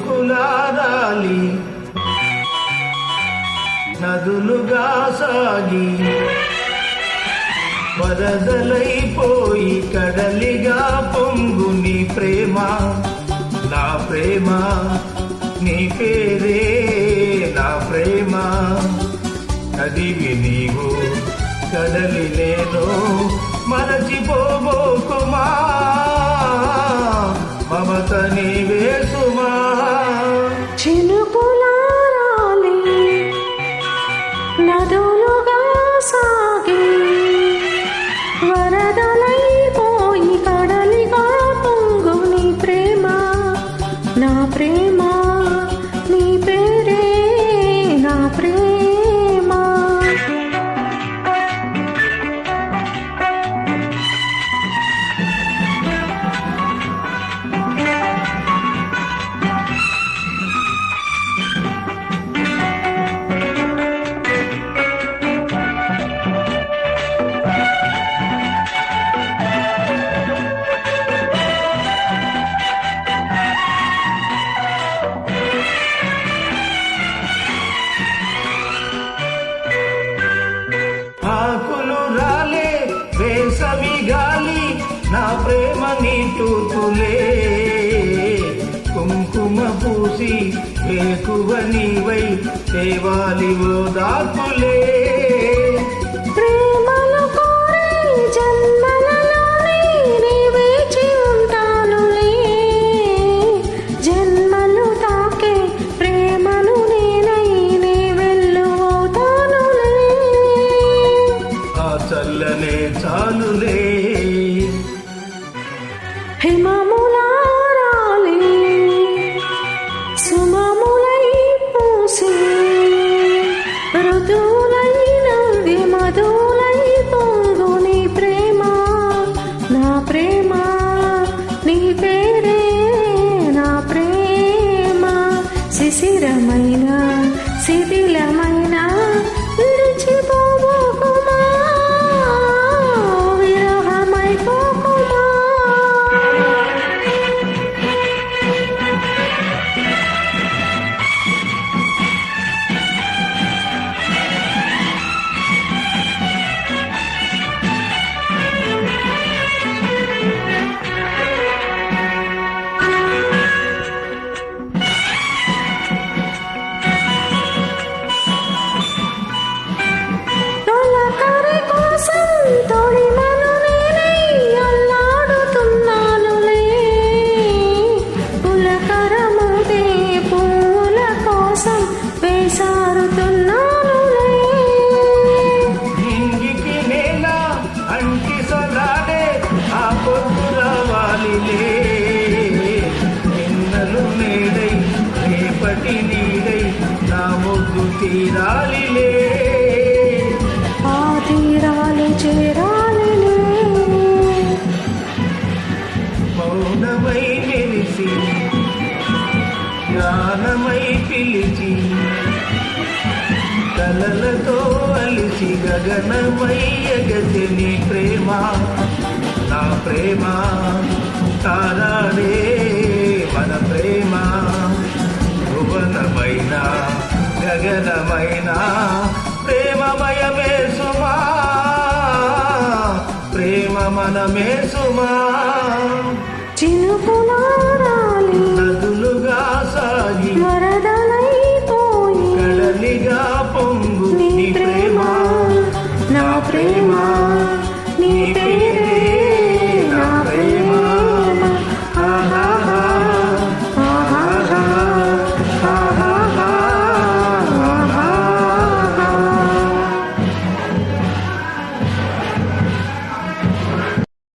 చినుకులారాలి నదులుగా సాగి వరదలైపోయి కడలిగా పొంగు నీ ప్రేమ, నా ప్రేమ, నీ పేరే నా ప్రేమ. నదివి నీవు కడలి నేను మరచిపోబోకుమా, మమత నీవే సుమా. చినుకులారాలి నదులుగా సాగి వరదలైపోయి కడలిగా పొంగు నీ ప్రేమ, నా ప్రేమ, నీ పేరే నా ప్రేమ. ఆకులు రాలే వేసవి గాలి నా ప్రేమ నీ తూతులే, కుంకుమ పూసి వేకువ నీవై దేవాలి ఓ దాకులే. ప్రేమను కోరే జన్మలలోనే నీ వేచి ఉంటానులే, జన్మలు తాకే ప్రేమను నేనై నీ వెళ్ళుతానులే. ఆ చల్లనే చాలులే. హిమములారాలి సుమములై పూసి ఋతువులైనవి మధులై పొంగు నీ ప్రేమ, నా ప్రేమ, నీ పేరే నా ప్రేమ. శిశిరమైన శిథిలమైన విడిచిపోకుమా, విరహమైపోకుమా. తొలకరి కోసం తొడిమను నేనై అల్లాడుతున్నానులే, పులకరముదే పూల కోసం వేసారుతున్నానులే. ఇంగికి నేల అంటి సలాడే ఆ పొద్దు రావాలిలే, నిన్నలు నేడై రేపటి నీడై నా ముద్దు తీరాలిలే. ఆ తీరాలు చేరాలిలే. మౌనమై మెరిసి జ్ఞానమై పిలిచి కలలతో అలిసి గగనమై ఎగసి నీ ప్రేమ, నా ప్రేమ. తారాడే మన ప్రేమ, భువనమైన గగనమైన ప్రేమమయమే సుమా, ప్రేమ మనమే సుమా.